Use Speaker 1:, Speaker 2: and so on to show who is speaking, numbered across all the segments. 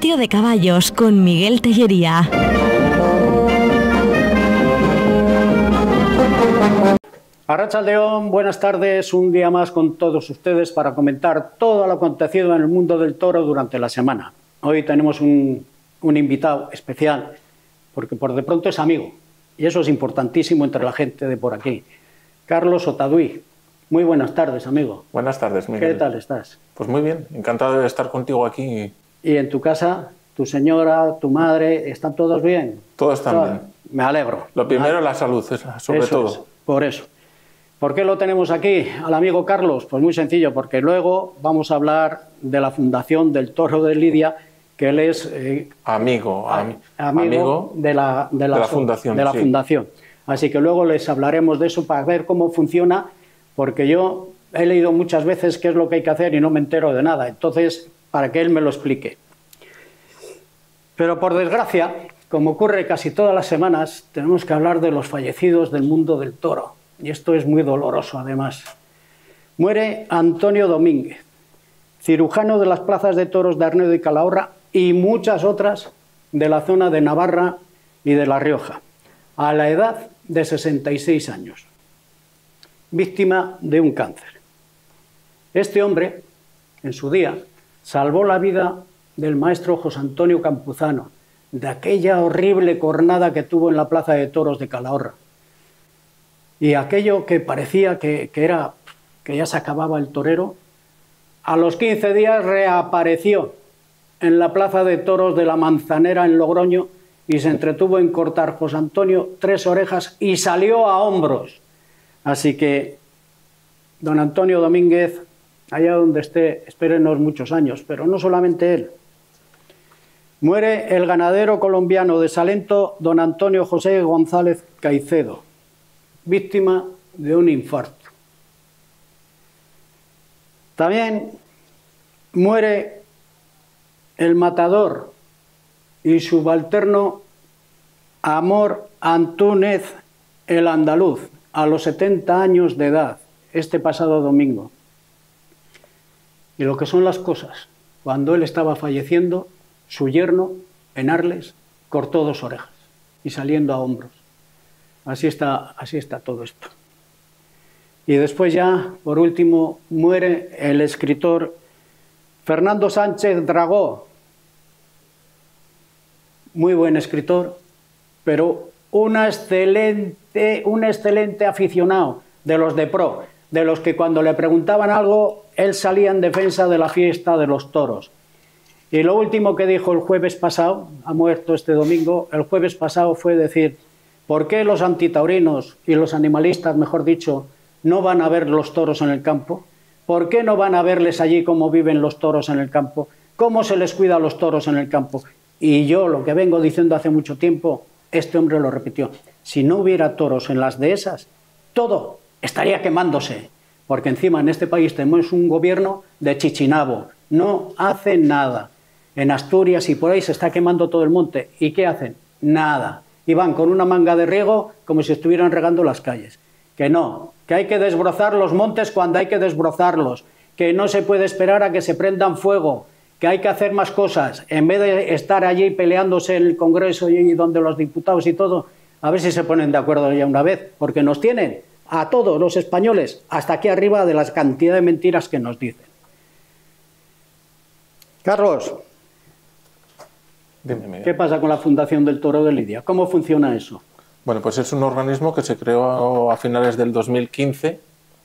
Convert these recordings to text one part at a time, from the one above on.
Speaker 1: Patio de Caballos con Miguel Tellería.
Speaker 2: Arratsaldeon, buenas tardes, un día más con todos ustedes para comentar todo lo acontecido en el mundo del toro durante la semana. Hoy tenemos un invitado especial, porque por de pronto es amigo, y eso es importantísimo entre la gente de por aquí. Carlos Otaduy. Muy buenas tardes, amigo.
Speaker 3: Buenas tardes, Miguel.
Speaker 2: ¿Qué tal estás?
Speaker 3: Pues muy bien, encantado de estar contigo aquí.
Speaker 2: ¿Y en tu casa, tu señora, tu madre, están todos bien?
Speaker 3: Todos están bien.
Speaker 2: Me alegro.
Speaker 3: Lo primero, la salud, sobre todo.
Speaker 2: Es, por eso. ¿Por qué lo tenemos aquí, al amigo Carlos? Pues muy sencillo, porque luego vamos a hablar de la Fundación del Toro de Lidia, que él es
Speaker 3: amigo
Speaker 2: de la fundación.
Speaker 3: De la fundación.
Speaker 2: Así que luego les hablaremos de eso para ver cómo funciona, porque yo he leído muchas veces qué es lo que hay que hacer y no me entero de nada. Entonces, para que él me lo explique. Pero por desgracia, como ocurre casi todas las semanas, tenemos que hablar de los fallecidos del mundo del toro. Y esto es muy doloroso, además. Muere Antonio Domínguez, cirujano de las plazas de toros de Arnedo y Calahorra y muchas otras de la zona de Navarra y de La Rioja, a la edad de 66 años, víctima de un cáncer. Este hombre, en su día, salvó la vida del maestro José Antonio Campuzano, de aquella horrible cornada que tuvo en la plaza de toros de Calahorra. Y aquello que parecía que ya se acababa el torero, a los 15 días reapareció en la plaza de toros de la Manzanera en Logroño y se entretuvo en cortar José Antonio 3 orejas y salió a hombros. Así que, don Antonio Domínguez, allá donde esté, espérenos muchos años, pero no solamente él. Muere el ganadero colombiano de Salento, don Antonio José González Caicedo, víctima de un infarto. También muere el matador y subalterno Amor Antúnez el andaluz, a los 70 años de edad, este pasado domingo. Y lo que son las cosas, cuando él estaba falleciendo, su yerno, en Arles, cortó 2 orejas y saliendo a hombros. Así está todo esto. Y después ya, por último, muere el escritor Fernando Sánchez Dragó, muy buen escritor, pero un excelente aficionado de los de pro, de los que cuando le preguntaban algo, él salía en defensa de la fiesta de los toros. Y lo último que dijo el jueves pasado, ha muerto este domingo, el jueves pasado fue decir: ¿por qué los antitaurinos y los animalistas, mejor dicho, no van a ver los toros en el campo? ¿Por qué no van a verles allí cómo viven los toros en el campo? ¿Cómo se les cuida a los toros en el campo? Y yo, lo que vengo diciendo hace mucho tiempo, este hombre lo repitió: si no hubiera toros en las dehesas, todo estaría quemándose. Porque encima en este país tenemos un gobierno de chichinabo, no hacen nada. En Asturias y por ahí se está quemando todo el monte. ¿Y qué hacen? Nada. Y van con una manga de riego como si estuvieran regando las calles. Que no, que hay que desbrozar los montes cuando hay que desbrozarlos, que no se puede esperar a que se prendan fuego, que hay que hacer más cosas, en vez de estar allí peleándose en el Congreso y donde los diputados y todo, a ver si se ponen de acuerdo ya una vez, porque nos tienen a todos los españoles hasta aquí arriba de la cantidad de mentiras que nos dicen. Carlos, ¿qué pasa con la Fundación del Toro de Lidia? ¿Cómo funciona eso?
Speaker 3: Bueno, pues es un organismo que se creó a finales del 2015,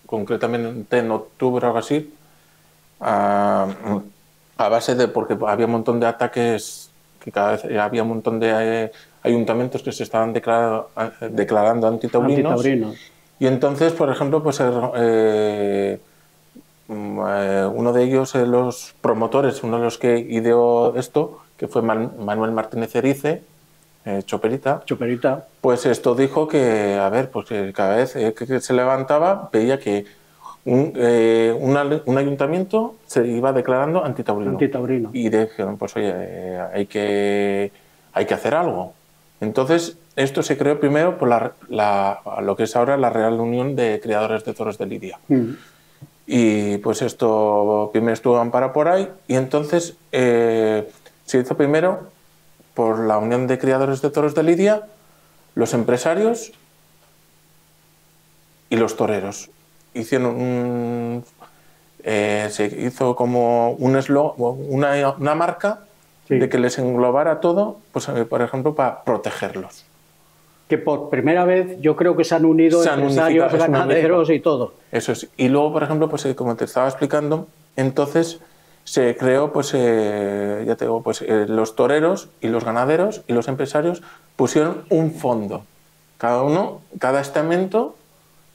Speaker 3: concretamente en octubre o algo así, a base de, porque había un montón de ataques, que cada vez había un montón de ayuntamientos que se estaban declarando antitaurinos. Y entonces, por ejemplo, pues uno de ellos, los promotores, uno de los que ideó esto, que fue Manuel Martínez Erice, Choperita, pues esto dijo que, a ver, pues que cada vez que se levantaba veía que un ayuntamiento se iba declarando antitaurino. Y dijeron, pues oye, hay que hacer algo. Entonces, esto se creó primero por lo que es ahora la Real Unión de Criadores de Toros de Lidia. Y pues esto primero estuvo amparado por ahí y entonces Se hizo primero por la Unión de Criadores de Toros de Lidia, los empresarios y los toreros. Se hizo como una marca de que les englobara todo, pues, por ejemplo, para protegerlos.
Speaker 2: Que por primera vez yo creo que se han unido empresarios, ganaderos y todo.
Speaker 3: Eso es. Y luego, por ejemplo, pues como te estaba explicando, entonces se creó, pues ya te digo, pues los toreros y los ganaderos y los empresarios pusieron un fondo. Cada estamento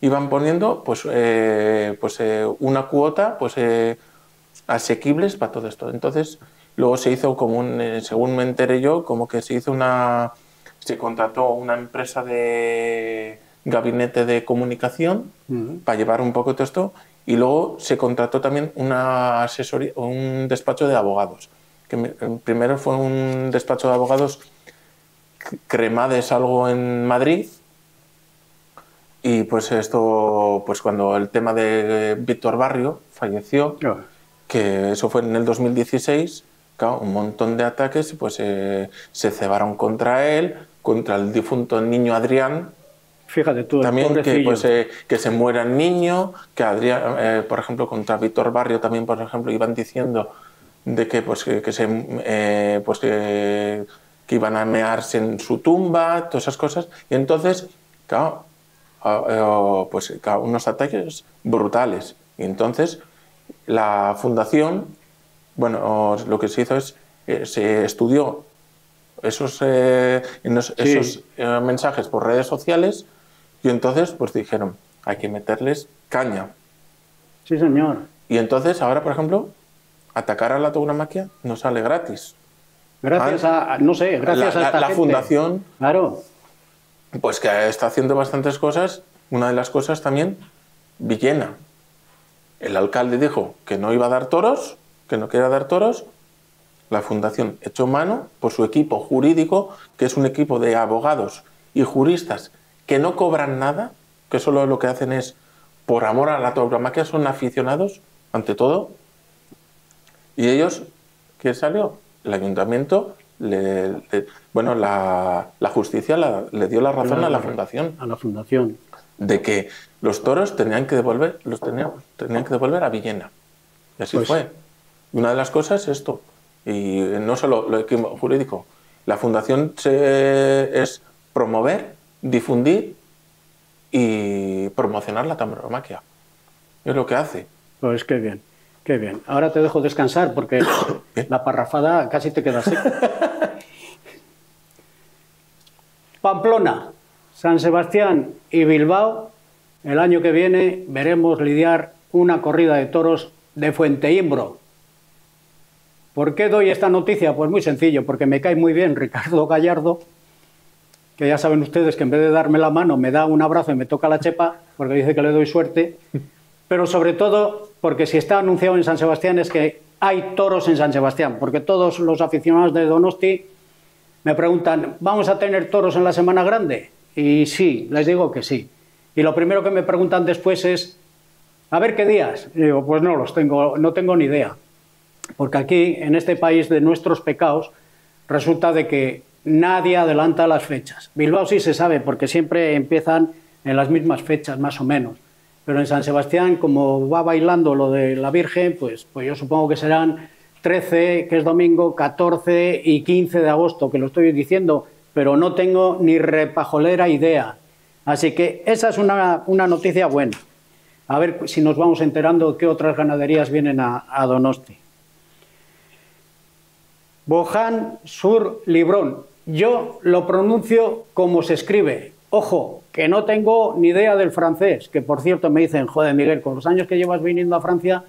Speaker 3: iban poniendo pues una cuota pues asequibles para todo esto. Entonces luego se hizo como según me enteré yo, como que se contrató una empresa de gabinete de comunicación para llevar un poco todo esto, y luego se contrató también una asesoría, un despacho de abogados. Primero fue un despacho de abogados Cremades algo en Madrid. Y pues esto, pues cuando el tema de Víctor Barrio falleció, que eso fue en el 2016, claro, un montón de ataques pues se cebaron contra él, contra el difunto niño Adrián.
Speaker 2: Fíjate tú,
Speaker 3: también que se muera el niño, que Adrián, por ejemplo, contra Víctor Barrio también, por ejemplo, iban diciendo de que que iban a mearse en su tumba, todas esas cosas. Y entonces, claro, unos ataques brutales. Y entonces la fundación, bueno, lo que se hizo es se estudió esos mensajes por redes sociales, y entonces pues dijeron, hay que meterles caña.
Speaker 2: Sí, señor.
Speaker 3: Y entonces ahora, por ejemplo, atacar a la tauromaquia no sale gratis.
Speaker 2: Gracias a esta
Speaker 3: la
Speaker 2: gente.
Speaker 3: fundación,
Speaker 2: claro,
Speaker 3: pues que está haciendo bastantes cosas. Una de las cosas también, Villena. El alcalde dijo que no iba a dar toros, que no quería dar toros. La fundación echó mano por su equipo jurídico, que es un equipo de abogados y juristas que no cobran nada, que solo lo que hacen es, por amor a la tauromaquia, son aficionados, ante todo. Y ellos, ¿qué salió? El ayuntamiento, la justicia le dio la razón a la fundación.
Speaker 2: A la fundación.
Speaker 3: De que los toros tenían que devolver a Villena. Y así fue. Y una de las cosas es esto. Y no solo lo equipo jurídico. La fundación es promover, difundir y promocionar la tauromaquia. Es lo que hace.
Speaker 2: Pues qué bien, qué bien. Ahora te dejo descansar porque la parrafada casi te queda seca. Pamplona, San Sebastián y Bilbao, el año que viene veremos lidiar una corrida de toros de Fuenteimbro. ¿Por qué doy esta noticia? Pues muy sencillo, porque me cae muy bien Ricardo Gallardo, que ya saben ustedes que en vez de darme la mano me da un abrazo y me toca la chepa, porque dice que le doy suerte, pero sobre todo porque si está anunciado en San Sebastián es que hay toros en San Sebastián, porque todos los aficionados de Donosti me preguntan, ¿vamos a tener toros en la Semana Grande? Y sí, les digo que sí. Y lo primero que me preguntan después es, a ver qué días. Y digo, pues no tengo ni idea. Porque aquí, en este país de nuestros pecados, resulta de que nadie adelanta las fechas. Bilbao sí se sabe, porque siempre empiezan en las mismas fechas, más o menos. Pero en San Sebastián, como va bailando lo de la Virgen, pues yo supongo que serán 13, que es domingo, 14 y 15 de agosto, que lo estoy diciendo, pero no tengo ni repajolera idea. Así que esa es una noticia buena. A ver si nos vamos enterando de qué otras ganaderías vienen a Donosti. Bojan sur Librón. Yo lo pronuncio como se escribe. Ojo, que no tengo ni idea del francés, que por cierto me dicen, joder Miguel, con los años que llevas viniendo a Francia,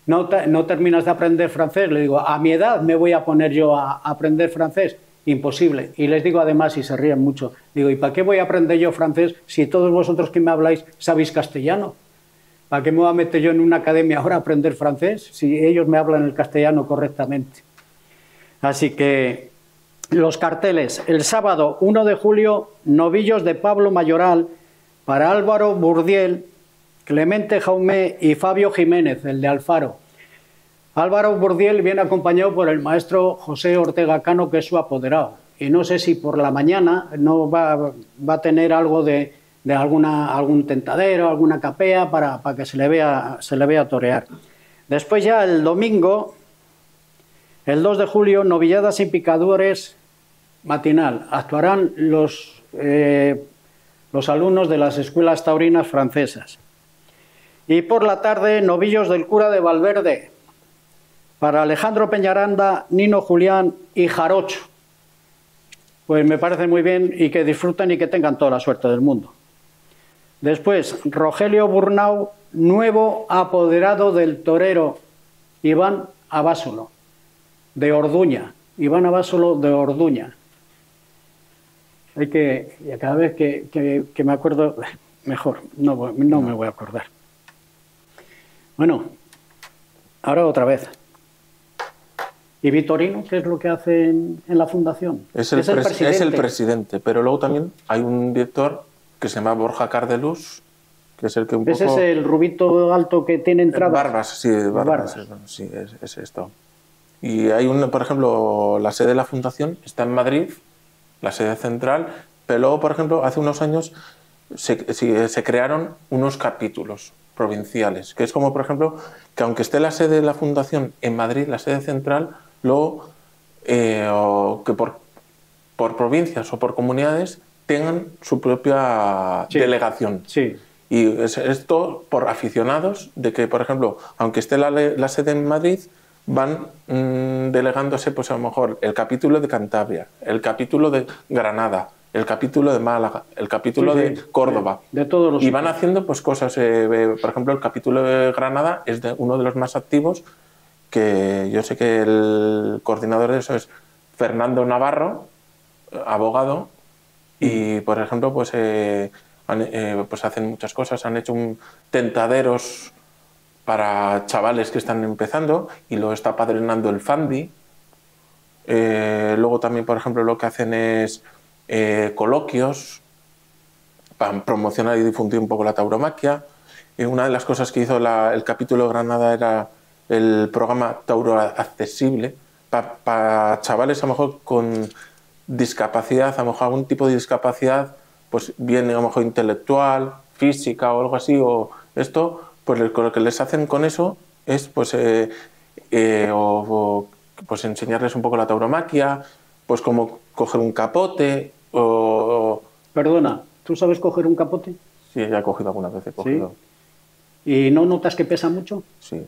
Speaker 2: no terminas de aprender francés. Le digo, a mi edad me voy a poner yo a aprender francés. Imposible. Y les digo además, y se ríen mucho, digo, ¿y para qué voy a aprender yo francés si todos vosotros que me habláis sabéis castellano? ¿Para qué me voy a meter yo en una academia ahora a aprender francés si ellos me hablan el castellano correctamente? Así que los carteles, el sábado 1 de julio, novillos de Pablo Mayoral para Álvaro Burdiel, Clemente Jaumé y Fabio Jiménez, el de Alfaro. Álvaro Bordiel viene acompañado por el maestro José Ortega Cano, que es su apoderado. Y no sé si por la mañana no va a tener algo de algún tentadero, alguna capea para que se le vea torear. Después ya el domingo, el 2 de julio, novilladas y picadores matinal. Actuarán los alumnos de las escuelas taurinas francesas. Y por la tarde, novillos del cura de Valverde, para Alejandro Peñaranda, Nino Julián y Jarocho. Pues me parece muy bien y que disfruten y que tengan toda la suerte del mundo. Después, Rogelio Burnau, nuevo apoderado del torero Iván Abásolo, de Orduña. Iván Abásolo de Orduña. Cada vez que me acuerdo, mejor, no me voy a acordar. Bueno, ahora otra vez. ¿Y Vitorino qué es lo que hace en la fundación?
Speaker 3: Es el presidente, pero luego también hay un director que se llama Borja Cardelús, que es el que un poco...
Speaker 2: ¿Ese es el rubito alto que tiene entrada?
Speaker 3: Barbas, sí, Barbas. Sí, es esto. Y hay por ejemplo, la sede de la fundación está en Madrid, la sede central, pero luego, por ejemplo, hace unos años se crearon unos capítulos provinciales, que es como, por ejemplo, que aunque esté la sede de la fundación en Madrid, la sede central, luego que por provincias o por comunidades tengan su propia delegación.
Speaker 2: Sí.
Speaker 3: Y esto por aficionados, de que, por ejemplo, aunque esté la sede en Madrid, van delegándose, pues a lo mejor, el capítulo de Cantabria, el capítulo de Granada, el capítulo de Málaga, el capítulo de Córdoba.
Speaker 2: De todos los
Speaker 3: y van haciendo pues cosas. Por ejemplo, el capítulo de Granada es uno de los más activos, que yo sé que el coordinador de eso es Fernando Navarro, abogado, y por ejemplo pues hacen muchas cosas. Han hecho tentaderos para chavales que están empezando y lo está padrinando el Fandi. Luego también, por ejemplo, lo que hacen es coloquios para promocionar y difundir un poco la tauromaquia. Una de las cosas que hizo el capítulo de Granada era el programa Tauro Accesible para chavales a lo mejor con discapacidad, a lo mejor algún tipo de discapacidad, pues bien a lo mejor intelectual, física o algo así, o esto, pues lo que les hacen con eso es pues pues enseñarles un poco la tauromaquia, pues cómo coger un capote o...
Speaker 2: Perdona, ¿tú sabes coger un capote?
Speaker 3: Sí, ya he cogido algunas veces.
Speaker 2: ¿Sí? ¿Y no notas que pesa mucho?
Speaker 3: Sí.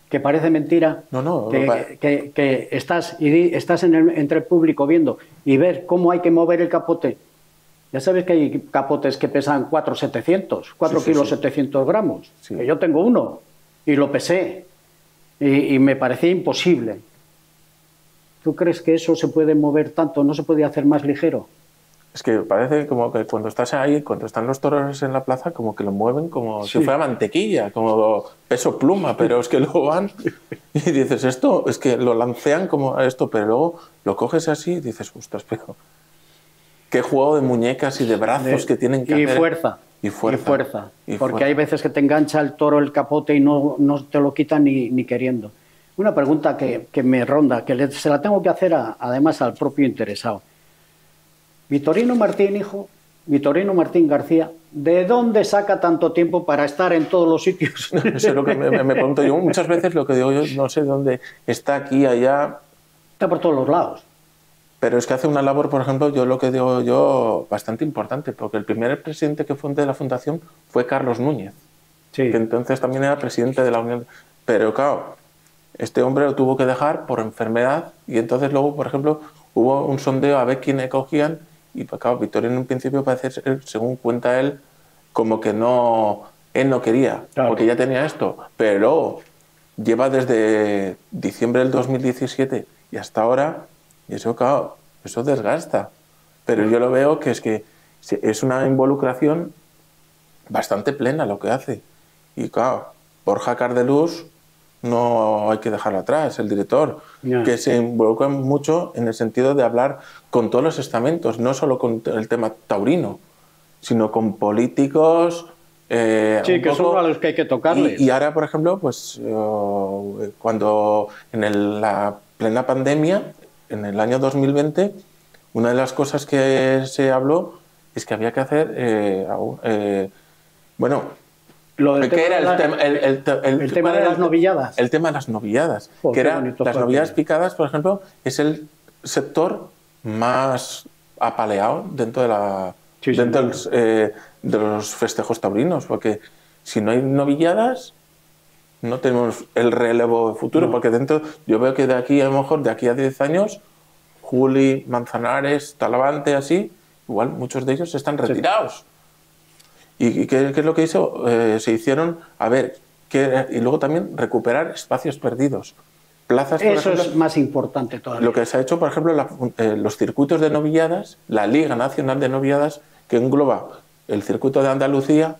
Speaker 2: Que parece mentira.
Speaker 3: No.
Speaker 2: Que estás entre el público viendo y ver cómo hay que mover el capote. Ya sabes que hay capotes que pesan 4 kilos 700 gramos.
Speaker 3: Sí.
Speaker 2: Que yo tengo uno y lo pesé y me parecía imposible. ¿Tú crees que eso se puede mover tanto? ¿No se puede hacer más ligero?
Speaker 3: Es que parece como que cuando estás ahí, cuando están los toros en la plaza, como que lo mueven como si fuera mantequilla, como peso pluma, pero es que luego van y dices, esto, es que lo lancean como esto, pero luego lo coges así y dices, ostras, pero qué juego de muñecas y de brazos que tienen que hacer.
Speaker 2: Y fuerza. Porque hay veces que te engancha el toro el capote y no te lo quitan ni queriendo. Una pregunta que me ronda, que se la tengo que hacer además al propio interesado. Vitorino Martín, hijo, Vitorino Martín García, ¿de dónde saca tanto tiempo para estar en todos los sitios?
Speaker 3: Eso es lo que me pregunto yo. Muchas veces lo que digo yo, no sé dónde está, aquí, allá.
Speaker 2: Está por todos los lados.
Speaker 3: Pero es que hace una labor, por ejemplo, yo lo que digo yo, bastante importante, porque el primer presidente que fue de la fundación fue Carlos Núñez, que entonces también era presidente de la Unión. Pero claro, este hombre lo tuvo que dejar por enfermedad y entonces luego, por ejemplo, hubo un sondeo a ver quién cogían. Y claro, Vitorino en principio parece ser, según cuenta él, como que él no quería, porque ya tenía esto. Pero lleva desde diciembre del 2017 y hasta ahora, y eso, claro, eso desgasta. Pero yo lo veo que es una involucración bastante plena lo que hace. Y claro, Borja Cardelús no hay que dejarlo atrás, el director, que se involucra mucho en el sentido de hablar con todos los estamentos, no solo con el tema taurino, sino con políticos,
Speaker 2: Sí,
Speaker 3: un
Speaker 2: que son
Speaker 3: poco,
Speaker 2: a los que hay que tocarles.
Speaker 3: y ahora, por ejemplo, pues cuando la plena pandemia, en el año 2020, una de las cosas que se habló es que había que hacer, bueno,
Speaker 2: Lo del
Speaker 3: ¿qué
Speaker 2: tema
Speaker 3: era
Speaker 2: de la-
Speaker 3: el
Speaker 2: tema de las novilladas.
Speaker 3: El tema de las novilladas.
Speaker 2: Joder,
Speaker 3: Que
Speaker 2: qué
Speaker 3: era,
Speaker 2: bonito
Speaker 3: las
Speaker 2: fue
Speaker 3: novilladas
Speaker 2: aquello.
Speaker 3: picadas, por ejemplo, es el sector más apaleado dentro de
Speaker 2: Sí,
Speaker 3: dentro
Speaker 2: señor.
Speaker 3: de los festejos taurinos, porque si no hay novilladas no tenemos el relevo futuro,
Speaker 2: No.
Speaker 3: porque dentro, yo veo que de aquí a lo mejor, de aquí a 10 años, Juli, Manzanares, Talavante, así, igual muchos de ellos están retirados. ¿Y qué es lo que hizo? Se hicieron, a ver, y luego también recuperar espacios perdidos. Plazas, por
Speaker 2: Eso
Speaker 3: ejemplo,
Speaker 2: es más importante todavía.
Speaker 3: lo que se ha hecho, por ejemplo, los circuitos de novilladas, la Liga Nacional de Novilladas, que engloba el circuito de Andalucía,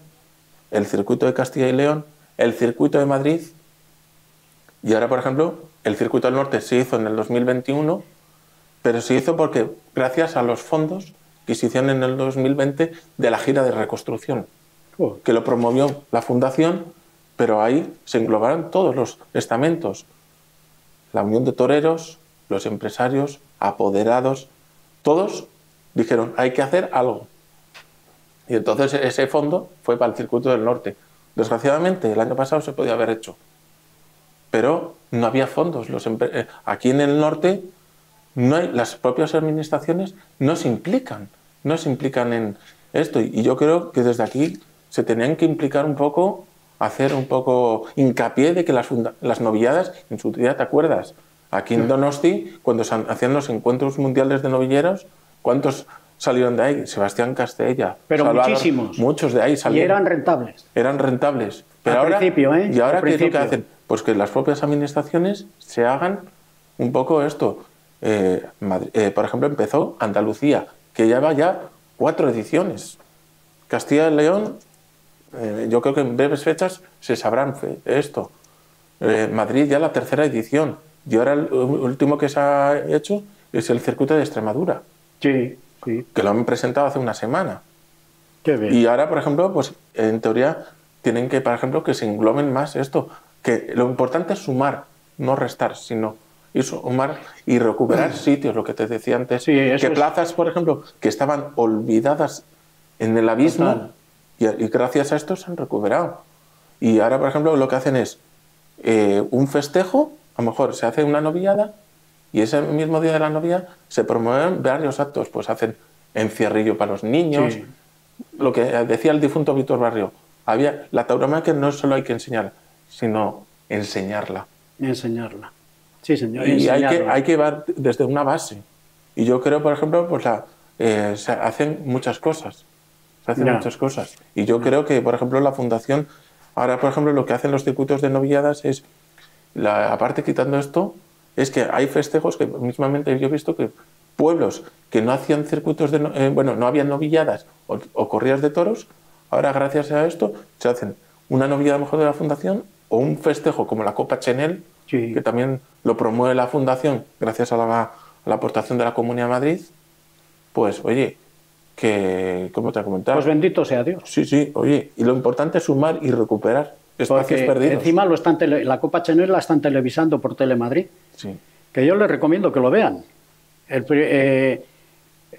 Speaker 3: el circuito de Castilla y León, el circuito de Madrid, y ahora, por ejemplo, el circuito del norte se hizo en el 2021, pero se hizo porque gracias a los fondos que se hicieron en el 2020 de la gira de reconstrucción,
Speaker 2: Joder.
Speaker 3: que lo promovió la Fundación, pero ahí se englobaron todos los estamentos, la Unión de Toreros, los empresarios, apoderados, todos dijeron, hay que hacer algo. Y entonces ese fondo fue para el circuito del norte. Desgraciadamente, el año pasado se podía haber hecho, pero no había fondos. Aquí en el norte no hay, las propias administraciones no se implican en esto. Y yo creo que desde aquí se tenían que implicar un poco, hacer un poco hincapié de que las novilladas, en su día, ¿te acuerdas? Aquí en Donosti, cuando se hacían los encuentros mundiales de novilleros, ¿cuántos salieron de ahí? Sebastián Castella,
Speaker 2: Pero
Speaker 3: Salvador,
Speaker 2: muchísimos.
Speaker 3: muchos de ahí
Speaker 2: Y
Speaker 3: salieron.
Speaker 2: eran rentables.
Speaker 3: Eran rentables. Pero
Speaker 2: Al
Speaker 3: ahora,
Speaker 2: principio, ¿eh?
Speaker 3: ¿y ahora
Speaker 2: Al
Speaker 3: qué es lo que
Speaker 2: principio.
Speaker 3: hacen? Pues que las propias administraciones se hagan un poco esto. Por ejemplo, empezó Andalucía, que lleva ya 4 ediciones. Castilla y León, yo creo que en breves fechas se sabrán esto. Madrid ya la 3ª edición. Y ahora el último que se ha hecho es el circuito de Extremadura,
Speaker 2: Sí, sí.
Speaker 3: que lo han presentado hace una semana.
Speaker 2: Qué bien.
Speaker 3: Y ahora, por ejemplo, pues en teoría tienen que, por ejemplo, que se engloben más esto. Que lo importante es sumar, no restar, sino ir sumar y recuperar sitios, lo que te decía antes.
Speaker 2: Sí, eso
Speaker 3: que
Speaker 2: es.
Speaker 3: plazas, por ejemplo, que estaban olvidadas en el abismo y gracias a esto se han recuperado. Y ahora, por ejemplo, lo que hacen es un festejo, a lo mejor se hace una novillada y ese mismo día de la novillada se promueven varios actos. Pues hacen encierrillo para los niños.
Speaker 2: Sí.
Speaker 3: Lo que decía el difunto Víctor Barrio, la tauromaquia no solo hay que enseñar, sino enseñarla.
Speaker 2: Enseñarla. Sí, señor.
Speaker 3: Y
Speaker 2: enseñarla.
Speaker 3: hay que ir desde una base. Y yo creo, por ejemplo, pues se hacen muchas cosas. Se hacen
Speaker 2: Ya.
Speaker 3: muchas cosas. Y yo creo que, por ejemplo, la Fundación, ahora, por ejemplo, lo que hacen los circuitos de novilladas es, aparte quitando esto, es que hay festejos que mismamente yo he visto que pueblos que no hacían circuitos no habían novilladas o corridas de toros, ahora gracias a esto se hacen una novillada mejor de la Fundación o un festejo como la Copa Chenel,
Speaker 2: Sí.
Speaker 3: que también lo promueve la Fundación gracias a la aportación de la Comunidad de Madrid. Pues oye, que como te he comentado,
Speaker 2: Pues bendito sea Dios.
Speaker 3: sí, oye, y lo importante es sumar y recuperar espacios
Speaker 2: Porque
Speaker 3: perdidos.
Speaker 2: encima la Copa Chenel la están televisando por Telemadrid.
Speaker 3: Sí.
Speaker 2: Que yo les recomiendo que lo vean.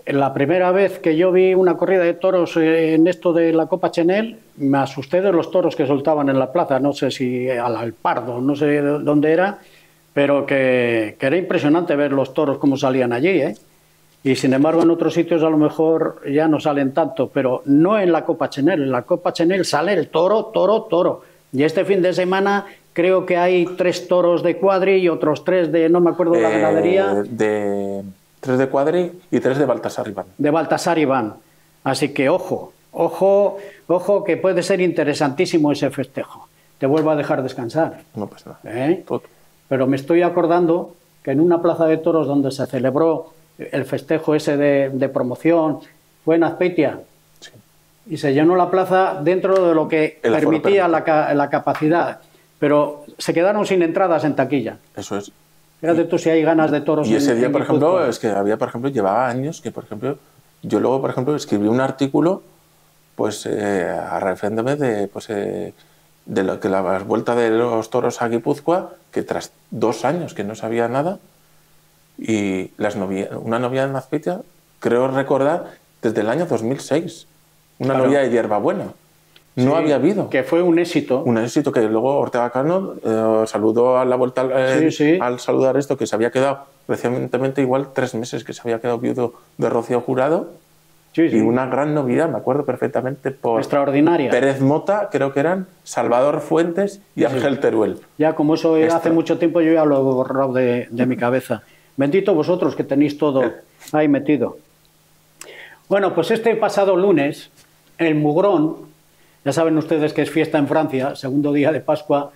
Speaker 2: La primera vez que yo vi una corrida de toros en esto de la Copa Chenel, me asusté de los toros que soltaban en la plaza, no sé si al Pardo, no sé dónde era, pero que era impresionante ver los toros cómo salían allí, ¿eh? Y sin embargo en otros sitios a lo mejor ya no salen tanto, pero no en la Copa Chenel. En la Copa Chenel sale el toro, toro, toro. Y este fin de semana creo que hay 3 toros de cuadri y otros 3 de, no me acuerdo, la ganadería.
Speaker 3: 3 de cuadri y 3 de Baltasar Iván.
Speaker 2: De Baltasar Iván. Así que ojo, que puede ser interesantísimo ese festejo. Te vuelvo a dejar descansar.
Speaker 3: No pasa nada.
Speaker 2: ¿Eh?
Speaker 3: Todo.
Speaker 2: Pero me estoy acordando que en una plaza de toros donde se celebró el festejo ese de promoción fue en Azpeitia.
Speaker 3: Sí.
Speaker 2: Y se llenó la plaza dentro de lo que
Speaker 3: El aforo
Speaker 2: permitía
Speaker 3: permite.
Speaker 2: la capacidad. Pero se quedaron sin entradas en taquilla.
Speaker 3: Eso es.
Speaker 2: Fíjate tú si hay ganas de toros.
Speaker 3: Y ese día,
Speaker 2: en
Speaker 3: por ejemplo,
Speaker 2: Guipúzcoa.
Speaker 3: es que había, por ejemplo, llevaba años que, por ejemplo, yo luego, por ejemplo, escribí un artículo pues arrepéndome de, pues, de lo que la vuelta de los toros a Guipúzcoa, que tras 2 años que no sabía nada, y una novia en Azpeitia, creo recordar, desde el año 2006, una novia de hierbabuena. No había habido.
Speaker 2: Que fue un éxito.
Speaker 3: Un éxito que luego Ortega Cano saludó a la vuelta al saludar esto, que se había quedado recientemente, igual 3 meses, que se había quedado viudo de Rocío Jurado. Y una gran novia, me acuerdo perfectamente, por
Speaker 2: extraordinaria.
Speaker 3: Pérez Mota, creo que eran Salvador Fuentes y Ángel Teruel.
Speaker 2: Ya, como eso hace mucho tiempo, yo ya lo he borrado de mi cabeza. Bendito vosotros que tenéis todo ahí metido. Bueno, pues este pasado lunes, el Mugrón, ya saben ustedes que es fiesta en Francia, segundo día de Pascua.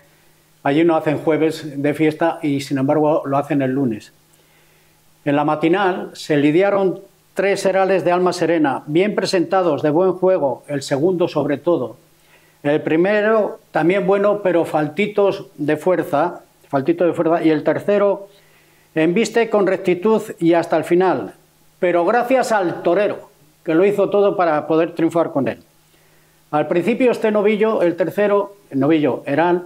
Speaker 2: Allí no hacen jueves de fiesta y sin embargo lo hacen el lunes. En la matinal se lidiaron 3 herales de alma serena, bien presentados, de buen juego, el segundo sobre todo. El primero también bueno, pero faltito de fuerza, y el tercero embiste con rectitud y hasta el final, pero gracias al torero, que lo hizo todo para poder triunfar con él. Al principio este novillo, el tercero, el novillo Herán,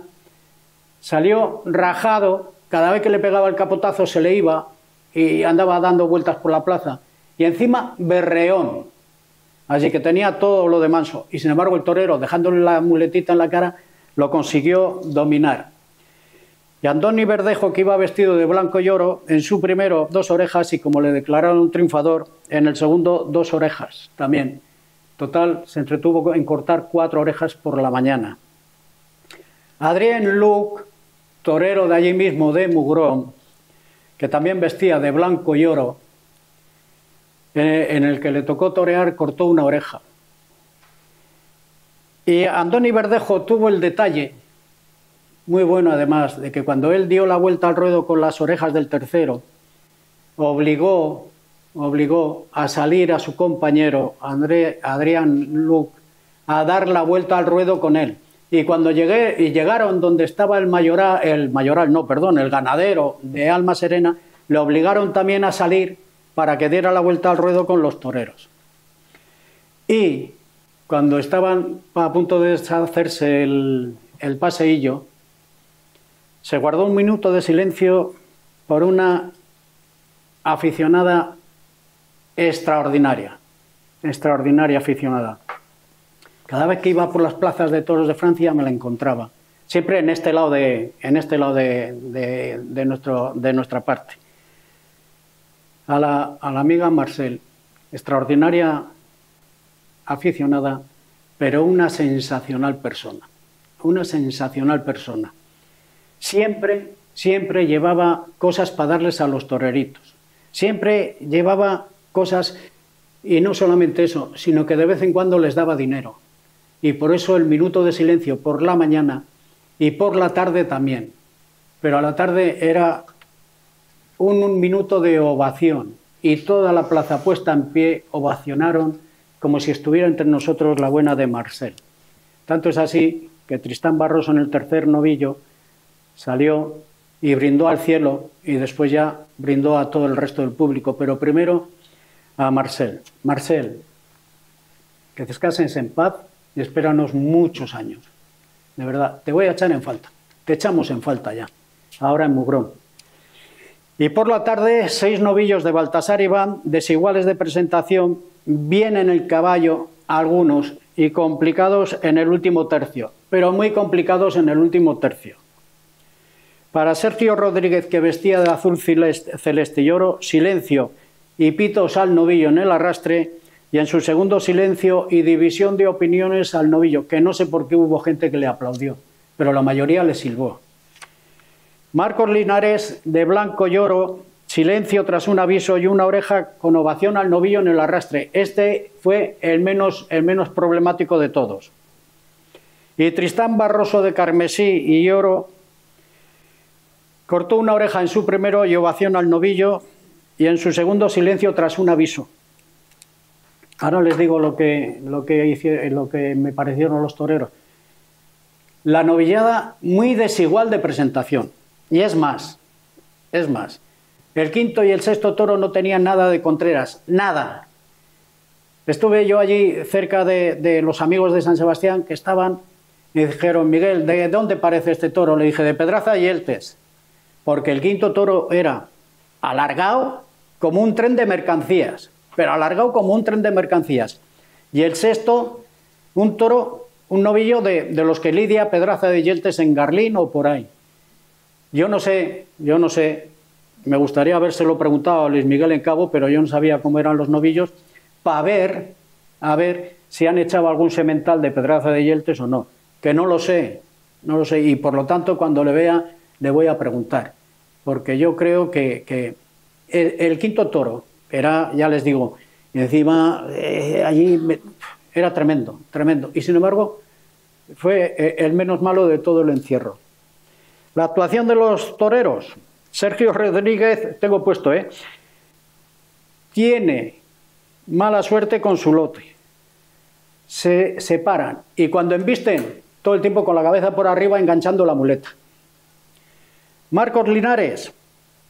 Speaker 2: salió rajado, cada vez que le pegaba el capotazo se le iba y andaba dando vueltas por la plaza. Y encima berreón, así que tenía todo lo de manso. Y sin embargo el torero, dejándole la muletita en la cara, lo consiguió dominar. Y Andoni Verdejo, que iba vestido de blanco y oro, en su primero 2 orejas y como le declararon un triunfador, en el segundo 2 orejas también. Total, se entretuvo en cortar 4 orejas por la mañana. Adrien Luc, torero de allí mismo, de Mugrón, que también vestía de blanco y oro, en el que le tocó torear, cortó 1 oreja. Y Andoni Verdejo tuvo el detalle, muy bueno además, de que cuando él dio la vuelta al ruedo con las orejas del tercero, obligó a salir a su compañero Adrien Luc a dar la vuelta al ruedo con él. Y cuando llegaron donde estaba el ganadero de Alma Serena, le obligaron también a salir para que diera la vuelta al ruedo con los toreros. Y cuando estaban a punto de deshacerse el paseillo, se guardó un minuto de silencio por una aficionada extraordinaria aficionada. Cada vez que iba por las plazas de toros de Francia me la encontraba, siempre en este lado de nuestra parte. A la amiga Marcel, extraordinaria aficionada, pero una sensacional persona. Siempre llevaba cosas para darles a los toreritos. Siempre llevaba cosas, y no solamente eso, sino que de vez en cuando les daba dinero. Y por eso el minuto de silencio por la mañana y por la tarde también. Pero a la tarde era un minuto de ovación y toda la plaza puesta en pie ovacionaron como si estuviera entre nosotros la buena de Marcel. Tanto es así que Tristán Barroso en el tercer novillo salió y brindó al cielo y después ya brindó a todo el resto del público, pero primero a Marcel. Marcel, que descanses en paz y espéranos muchos años. De verdad, te voy a echar en falta. Te echamos en falta ya, ahora en Mugrón. Y por la tarde, 6 novillos de Baltasar Iván, desiguales de presentación, bien en el caballo algunos y complicados en el último tercio, pero muy complicados en el último tercio. Para Sergio Rodríguez, que vestía de azul celeste y oro, silencio y pitos al novillo en el arrastre, y en su segundo silencio y división de opiniones al novillo, que no sé por qué hubo gente que le aplaudió, pero la mayoría le silbó. Marcos Linares, de blanco y oro, silencio tras un aviso y una oreja con ovación al novillo en el arrastre. Este fue el menos problemático de todos. Y Tristán Barroso, de carmesí y oro, cortó una oreja en su primero y ovación al novillo, y en su segundo silencio tras un aviso. Ahora les digo lo que me parecieron los toreros. La novillada muy desigual de presentación. Y es más. El quinto y el sexto toro no tenían nada de Contreras, nada. Estuve yo allí cerca de los amigos de San Sebastián que estaban y dijeron, Miguel, ¿de dónde parece este toro? Le dije, de Pedraza y Eltes, porque el quinto toro era alargado como un tren de mercancías, pero alargado como un tren de mercancías. Y el sexto, un toro, un novillo de los que lidia Pedraza de Yeltes en Garlín o por ahí. Yo no sé, me gustaría habérselo preguntado a Luis Miguel en Cabo, pero yo no sabía cómo eran los novillos, para ver, a ver si han echado algún semental de Pedraza de Yeltes o no, que no lo sé, y por lo tanto cuando le vea le voy a preguntar, porque yo creo que el quinto toro era, ya les digo, y encima allí era tremendo, y sin embargo fue el menos malo de todo el encierro. La actuación de los toreros, Sergio Rodríguez, tengo puesto, tiene mala suerte con su lote. Se separan y cuando embisten, todo el tiempo con la cabeza por arriba enganchando la muleta. Marcos Linares,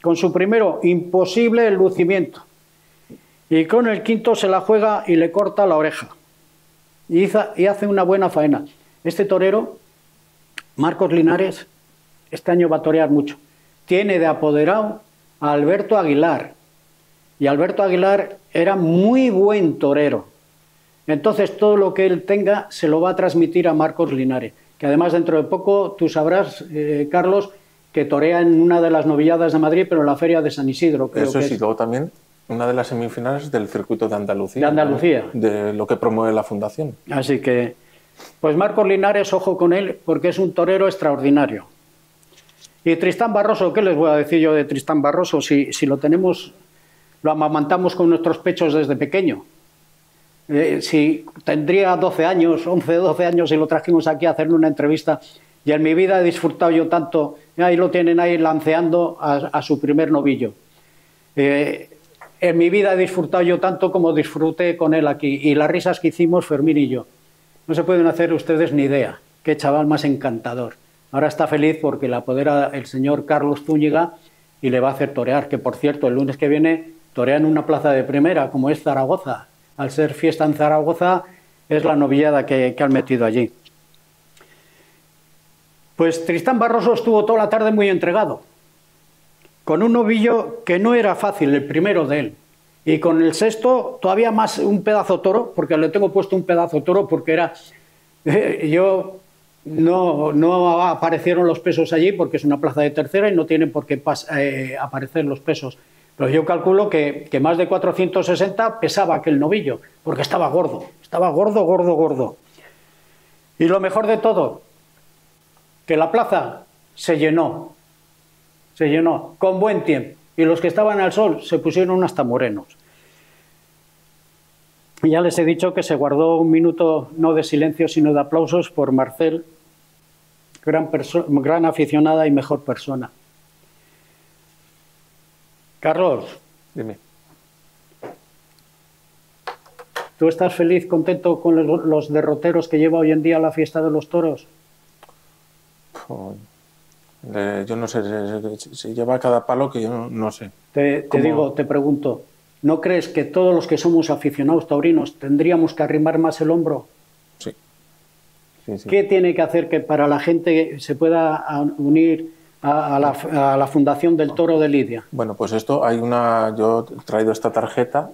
Speaker 2: con su primero, imposible el lucimiento. Y con el quinto se la juega y le corta la oreja. Y hace una buena faena. Este torero, Marcos Linares, este año va a torear mucho. Tiene de apoderado a Alberto Aguilar. Y Alberto Aguilar era muy buen torero. Entonces todo lo que él tenga se lo va a transmitir a Marcos Linares, que además dentro de poco tú sabrás, Carlos, que torea en una de las novilladas de Madrid, pero en la feria de San Isidro. Creo
Speaker 3: Eso
Speaker 2: que
Speaker 3: sí, luego también una de las semifinales del circuito de Andalucía.
Speaker 2: De Andalucía.
Speaker 3: ¿No? De lo que promueve la Fundación.
Speaker 2: Así que, pues Marcos Linares, ojo con él, porque es un torero extraordinario. Y Tristán Barroso, ¿qué les voy a decir yo de Tristán Barroso? Si lo tenemos, lo amamantamos con nuestros pechos desde pequeño. Si tendría 12 años, 11, 12 años y lo trajimos aquí a hacerle una entrevista y en mi vida he disfrutado yo tanto, ahí lo tienen ahí lanceando a su primer novillo. En mi vida he disfrutado yo tanto como disfruté con él aquí y las risas que hicimos Fermín y yo. No se pueden hacer ustedes ni idea, qué chaval más encantador. Ahora está feliz porque le apodera el señor Carlos Zúñiga y le va a hacer torear, que por cierto el lunes que viene torea en una plaza de primera como es Zaragoza. Al ser fiesta en Zaragoza, es la novillada que han metido allí. Pues Tristán Barroso estuvo toda la tarde muy entregado, con un novillo que no era fácil, el primero de él, y con el sexto todavía más un pedazo toro, porque le tengo puesto un pedazo toro, porque era... no aparecieron los pesos allí, porque es una plaza de tercera y no tienen por qué aparecer los pesos. Pero yo calculo que más de 460 pesaba aquel novillo, porque estaba gordo, gordo. Y lo mejor de todo, que la plaza se llenó con buen tiempo, y los que estaban al sol se pusieron hasta morenos. Y ya les he dicho que se guardó un minuto no de silencio, sino de aplausos por Marcel, gran aficionada y mejor persona. Carlos,
Speaker 3: dime.
Speaker 2: ¿Tú estás feliz, contento con los derroteros que lleva hoy en día la fiesta de los toros?
Speaker 3: Yo no sé, se lleva cada palo que yo no sé.
Speaker 2: Te pregunto, ¿no crees que todos los que somos aficionados taurinos tendríamos que arrimar más el hombro?
Speaker 3: Sí.
Speaker 2: ¿Qué tiene que hacer que para la gente se pueda unir a la Fundación del Toro de Lidia?
Speaker 3: Bueno, pues esto hay yo he traído esta tarjeta,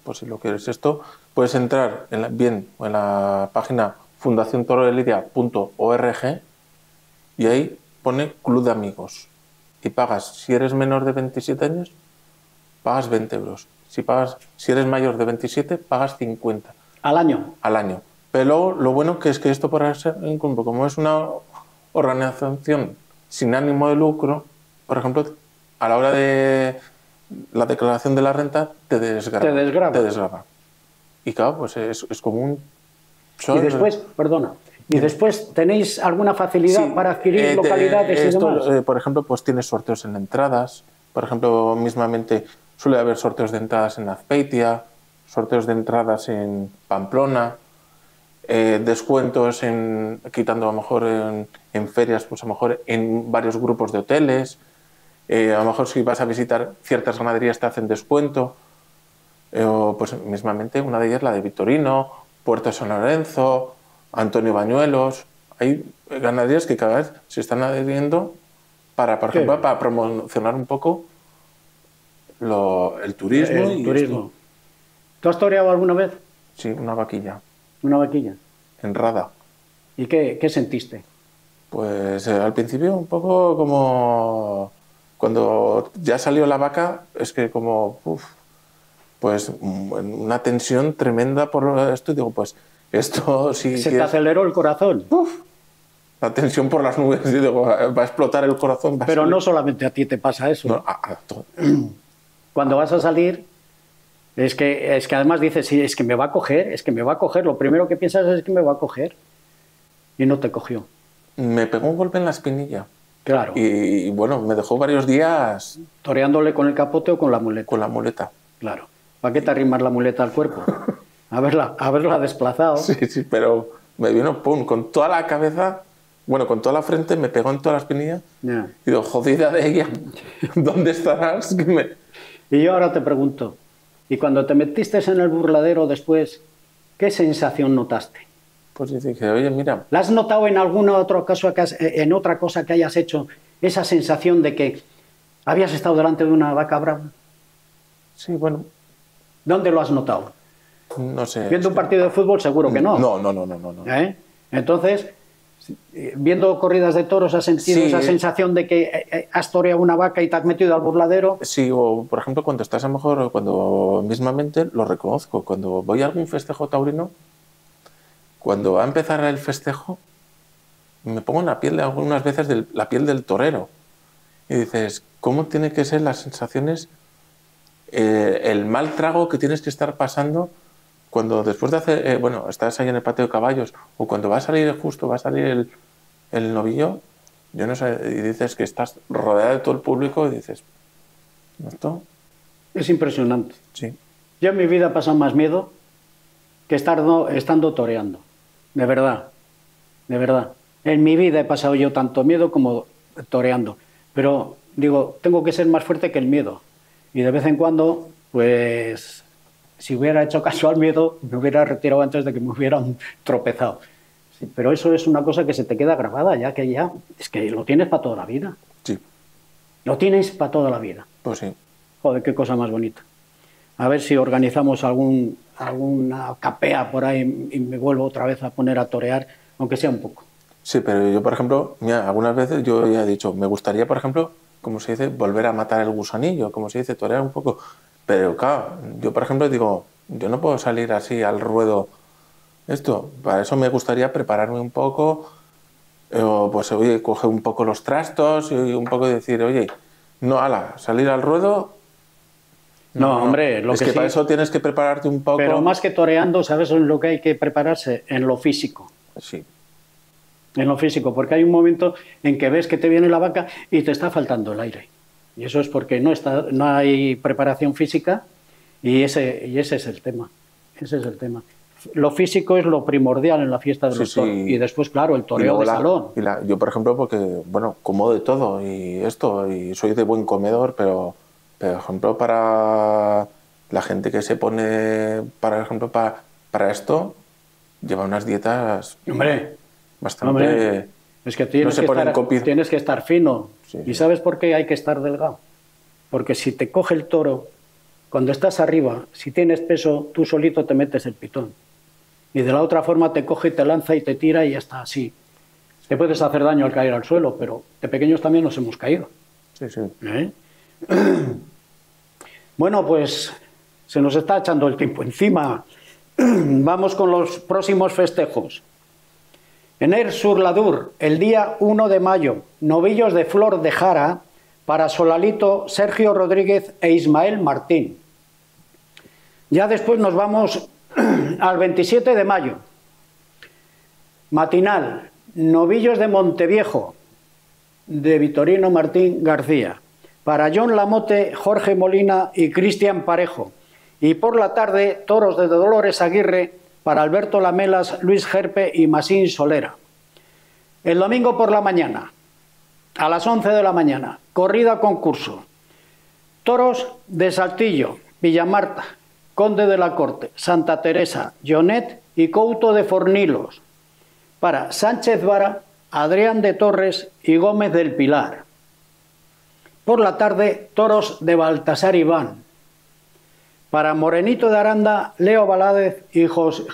Speaker 3: pues si lo quieres esto, puedes entrar en la página fundaciontorodelidia.org y ahí pone Club de Amigos y pagas, si eres menor de 27 años, pagas 20 euros. Si eres mayor de 27, pagas 50.
Speaker 2: ¿Al año?
Speaker 3: Al año. Pero lo bueno que es que esto para ser en grupo, como es una organización sin ánimo de lucro, por ejemplo, a la hora de la declaración de la renta, te desgrava. Y claro, pues es como un...
Speaker 2: Y después, perdona, después tenéis alguna facilidad para adquirir localidades y demás.
Speaker 3: Por ejemplo, pues tienes sorteos en entradas. Por ejemplo, mismamente suele haber sorteos de entradas en Azpeitia, sorteos de entradas en Pamplona, descuentos quitando a lo mejor en ferias, pues a lo mejor en varios grupos de hoteles, a lo mejor si vas a visitar ciertas ganaderías te hacen descuento. o pues mismamente una de ellas la de Vitorino, Puerto San Lorenzo, Antonio Bañuelos. Hay ganaderías que cada vez se están adhiriendo para, por ejemplo, para promocionar un poco el turismo.
Speaker 2: El turismo. ¿Tú has toreado alguna vez?
Speaker 3: Sí, una vaquilla.
Speaker 2: ¿Una vaquilla?
Speaker 3: En Rada.
Speaker 2: ¿Y qué sentiste?
Speaker 3: Pues al principio un poco como cuando ya salió la vaca, es que como, pues una tensión tremenda por esto, y digo, pues esto sí.
Speaker 2: ¿Se te aceleró el corazón?
Speaker 3: La tensión por las nubes, y digo, va a explotar el corazón.
Speaker 2: Pero no solamente a ti te pasa eso.
Speaker 3: No, a todo.
Speaker 2: Cuando vas a salir, es que además dices, sí, es que me va a coger, lo primero que piensas es que me va a coger. Y no te cogió.
Speaker 3: Me pegó un golpe en la espinilla.
Speaker 2: Claro.
Speaker 3: Y bueno, me dejó varios días...
Speaker 2: ¿Toreándole con el capote o con la muleta?
Speaker 3: Con la muleta.
Speaker 2: Claro. ¿Para qué te arrimas la muleta al cuerpo? Haberla desplazado.
Speaker 3: Sí, pero me vino, pum, con toda la cabeza, bueno, con toda la frente, me pegó en toda la espinilla.
Speaker 2: Yeah.
Speaker 3: Y digo, jodida de ella, ¿dónde estarás?
Speaker 2: Y yo ahora te pregunto, ¿y cuando te metiste en el burladero después, qué sensación notaste?
Speaker 3: Pues dije, oye, mira...
Speaker 2: ¿La has notado en alguna otro caso, en otra cosa que hayas hecho, esa sensación de que habías estado delante de una vaca brava?
Speaker 3: Sí, bueno...
Speaker 2: ¿Dónde lo has notado?
Speaker 3: No sé...
Speaker 2: ¿Viendo un partido de fútbol? Seguro que no.
Speaker 3: No.
Speaker 2: ¿Eh? Entonces, viendo corridas de toros, ¿has sentido esa sensación de que has toreado una vaca y te has metido al burladero?
Speaker 3: Sí, o por ejemplo, cuando estás a lo mejor, cuando mismamente lo reconozco, cuando voy a algún festejo taurino, cuando va a empezar el festejo, me pongo en la piel algunas veces la piel del torero. Y dices, ¿cómo tiene que ser las sensaciones, el mal trago que tienes que estar pasando cuando después de hacer, bueno, estás ahí en el patio de caballos, o cuando va a salir el novillo, yo no sé, y dices que estás rodeado de todo el público y dices, ¿esto?
Speaker 2: Es impresionante.
Speaker 3: Sí.
Speaker 2: Yo en mi vida he pasado más miedo que estando toreando. De verdad. En mi vida he pasado yo tanto miedo como toreando. Pero digo, tengo que ser más fuerte que el miedo. Y de vez en cuando, pues, si hubiera hecho caso al miedo, me hubiera retirado antes de que me hubieran tropezado. Sí, pero eso es una cosa que se te queda grabada, es que lo tienes para toda la vida.
Speaker 3: Sí.
Speaker 2: Lo tienes para toda la vida.
Speaker 3: Pues sí.
Speaker 2: Joder, qué cosa más bonita. A ver si organizamos alguna capea por ahí y me vuelvo otra vez a poner a torear, aunque sea un poco.
Speaker 3: Sí, pero yo, por ejemplo, mira, algunas veces yo ya he dicho, me gustaría, por ejemplo, como se dice, volver a matar el gusanillo, como se dice, torear un poco. Pero claro, yo, por ejemplo, digo, yo no puedo salir así al ruedo. Para eso me gustaría prepararme un poco, pues oye, coger un poco los trastos y un poco decir, oye, no, salir al ruedo...
Speaker 2: No, hombre,
Speaker 3: es que para eso tienes que prepararte un poco.
Speaker 2: Pero más que toreando, ¿sabes en lo que hay que prepararse? En lo físico.
Speaker 3: Sí.
Speaker 2: En lo físico, porque hay un momento en que ves que te viene la vaca y te está faltando el aire. Y eso es porque no hay preparación física y ese es el tema. Ese es el tema. Lo físico es lo primordial en la fiesta de los toros. Y después, claro, el toreo de salón.
Speaker 3: Yo, por ejemplo, porque, bueno, como de todo y soy de buen comedor, pero por ejemplo, para la gente que se pone, por ejemplo, para esto, lleva unas dietas bastante...
Speaker 2: Hombre, es que tienes que estar fino. Sí. ¿Y sabes por qué hay que estar delgado? Porque si te coge el toro, cuando estás arriba, si tienes peso, tú solito te metes el pitón. Y de la otra forma te coge, te lanza y te tira y ya está así. Te puedes hacer daño al caer al suelo, pero de pequeños también nos hemos caído.
Speaker 3: Sí, sí.
Speaker 2: Bueno, pues se nos está echando el tiempo encima. Vamos con los próximos festejos. En Aire-sur-l'Adour, el día 1 de mayo, novillos de Flor de Jara para Solalito, Sergio Rodríguez e Ismael Martín. Ya después nos vamos al 27 de mayo. Matinal, novillos de Monteviejo, de Vitorino Martín García. Para John Lamote, Jorge Molina y Cristian Parejo. Y por la tarde, toros de Dolores Aguirre para Alberto Lamelas, Luis Gerpe y Masín Solera. El domingo por la mañana, a las 11 de la mañana, corrida concurso. Toros de Saltillo, Villamarta, conde de la Corte, Santa Teresa, Jonet y Couto de Fornilos. Para Sánchez Vara, Adrián de Torres y Gómez del Pilar. Por la tarde, toros de Baltasar Iván. Para Morenito de Aranda, Leo Valadez y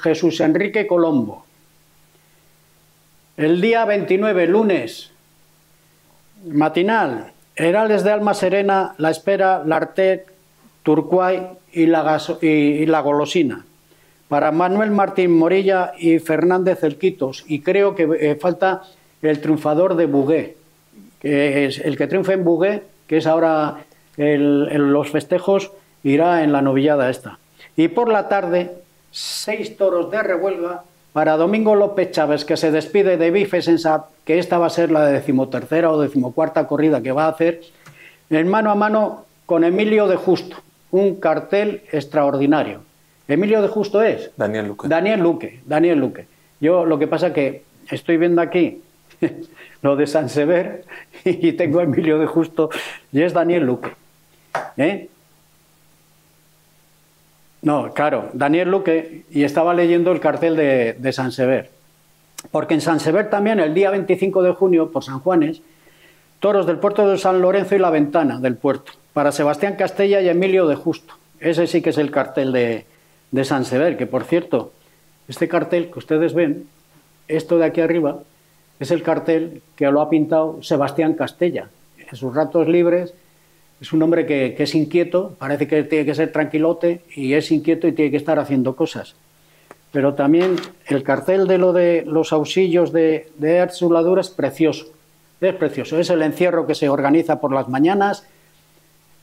Speaker 2: Jesús Enrique Colombo. El día 29, lunes, matinal, Herales de Alma Serena, La Espera, Lartet, Turcuay y la Golosina. Para Manuel Martín Morilla y Fernández Elquitos. Y creo que falta el triunfador de Bugué, que es el que triunfa en Bugué, que es ahora los festejos, irá en la novillada esta. Y por la tarde, 6 toros de revuelga para Domingo López Chávez, que se despide de Bifes en Sap, que esta va a ser la 13ª o 14ª corrida que va a hacer, en mano a mano con Emilio de Justo, un cartel extraordinario. ¿Emilio de Justo es?
Speaker 3: Daniel Luque.
Speaker 2: Daniel Luque. Yo lo que pasa que estoy viendo aquí lo de San Sever y tengo a Emilio de Justo y es Daniel Luque. No, claro, Daniel Luque, y estaba leyendo el cartel de San Sever. Porque en San Sever también, el día 25 de junio, por San Juanes, toros del puerto de San Lorenzo y La Ventana del puerto, para Sebastián Castella y Emilio de Justo. Ese sí que es el cartel de San Sever, que por cierto, este cartel que ustedes ven, esto de aquí arriba, es el cartel que lo ha pintado Sebastián Castella. En sus ratos libres es un hombre que es inquieto, parece que tiene que ser tranquilote y es inquieto y tiene que estar haciendo cosas. Pero también el cartel de lo de los auxilios de Erzuladura es precioso. Es precioso. Es el encierro que se organiza por las mañanas,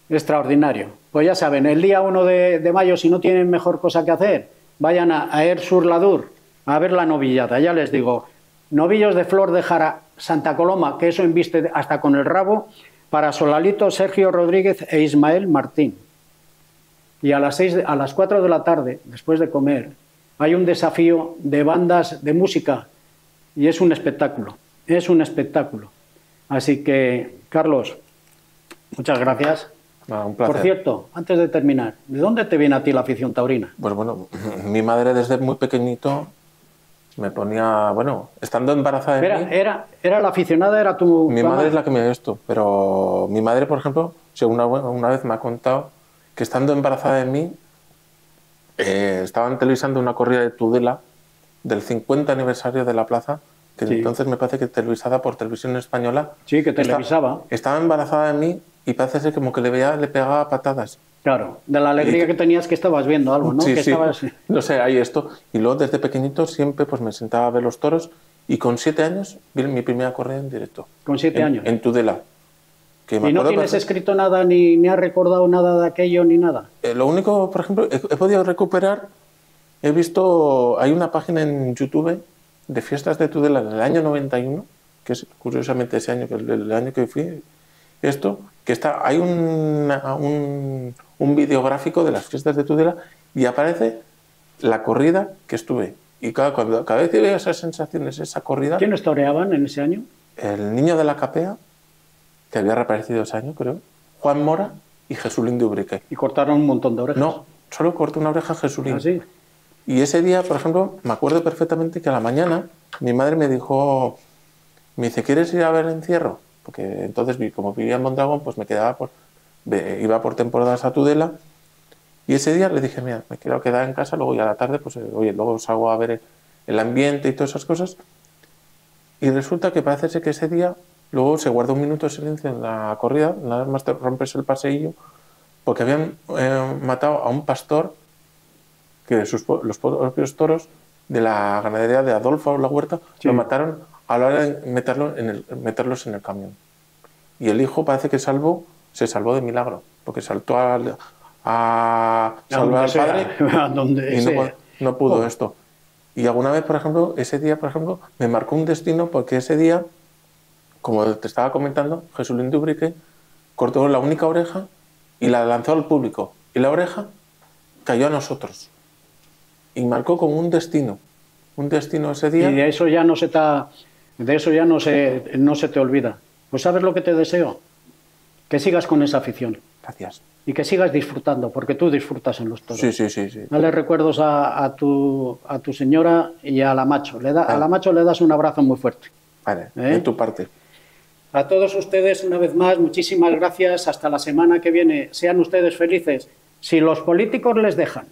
Speaker 2: extraordinario. Pues ya saben, el día 1 de mayo, si no tienen mejor cosa que hacer, vayan a Erzuladura a ver la novillada. Ya les digo, novillos de Flor de Jara, Santa Coloma, que eso embiste hasta con el rabo, para Solalito, Sergio Rodríguez e Ismael Martín. Y a las 4 de la tarde, después de comer, hay un desafío de bandas de música y es un espectáculo, Así que, Carlos, muchas gracias.
Speaker 3: Un placer.
Speaker 2: Por cierto, antes de terminar, ¿de dónde te viene a ti la afición taurina?
Speaker 3: Pues bueno, mi madre desde muy pequeñito me ponía, bueno, estando embarazada de mí...
Speaker 2: ¿Era la aficionada, era tu
Speaker 3: Mi
Speaker 2: mamá?
Speaker 3: madre es la que me dio esto, pero mi madre, por ejemplo, una vez me ha contado que estando embarazada de mí, estaban televisando una corrida de Tudela del 50 aniversario de la plaza, que
Speaker 2: Sí.
Speaker 3: entonces me parece que televisada por Televisión Española.
Speaker 2: Sí, que televisaba.
Speaker 3: Estaba embarazada de mí y parece ser como que le pegaba patadas.
Speaker 2: Claro, de la alegría que tenías que estabas viendo algo, ¿no?
Speaker 3: Sí,
Speaker 2: que
Speaker 3: sí.
Speaker 2: estabas...
Speaker 3: No sé, hay esto. Y luego desde pequeñito siempre pues me sentaba a ver los toros y con 7 años vi mi primera corrida en directo.
Speaker 2: Con 7 años.
Speaker 3: En Tudela. Que me
Speaker 2: ¿Y no
Speaker 3: acuerdo
Speaker 2: tienes
Speaker 3: perfecto.
Speaker 2: escrito nada, ni has recordado nada de aquello, ni nada?
Speaker 3: Lo único, por ejemplo, he podido recuperar, he visto, hay una página en YouTube de fiestas de Tudela del año 91, que es curiosamente ese año, que el año que fui, que hay un videográfico de las fiestas de Tudela y aparece la corrida que estuve. Y cada vez que veo esas sensaciones, esa corrida,
Speaker 2: ¿Quiénes toreaban en ese año?
Speaker 3: el niño de la capea, que había reaparecido ese año, creo, Juan Mora y Jesulín de Ubrique.
Speaker 2: Y cortaron un montón de orejas.
Speaker 3: No, solo cortó una oreja Jesulín.
Speaker 2: ¿Ah, sí?
Speaker 3: Y ese día, por ejemplo, me acuerdo perfectamente que a la mañana mi madre me dice, ¿quieres ir a ver el encierro? Porque entonces, como vivía en Mondragón, pues me quedaba iba por temporadas a Tudela. Y ese día le dije, mira, me quiero quedar en casa, luego ya a la tarde, pues oye, luego salgo a ver el ambiente y todas esas cosas. Y resulta que parece ser que ese día, luego se guardó un minuto de silencio en la corrida, nada más te rompes el paseillo, porque habían matado a un pastor que los propios toros de la ganadería de Adolfo La Huerta
Speaker 2: Sí.
Speaker 3: lo mataron a la hora de meterlos en el camión. Y el hijo parece que se salvó de milagro, porque saltó a salvar al padre
Speaker 2: A donde
Speaker 3: y
Speaker 2: sea.
Speaker 3: no pudo esto. Y alguna vez, por ejemplo, ese día, por ejemplo, me marcó un destino porque ese día, como te estaba comentando, Jesulín de Ubrique cortó la única oreja y la lanzó al público. Y la oreja cayó a nosotros. Y marcó como un destino ese día.
Speaker 2: Y de eso ya no se te olvida. Pues ¿sabes lo que te deseo? Que sigas con esa afición.
Speaker 3: Gracias.
Speaker 2: y que sigas disfrutando, porque tú disfrutas en los toros.
Speaker 3: Sí.
Speaker 2: Dale recuerdos a tu señora y a la Macho. A la Macho le das un abrazo muy fuerte.
Speaker 3: Vale, de tu parte.
Speaker 2: A todos ustedes, una vez más, muchísimas gracias. Hasta la semana que viene. Sean ustedes felices. Si los políticos les dejan.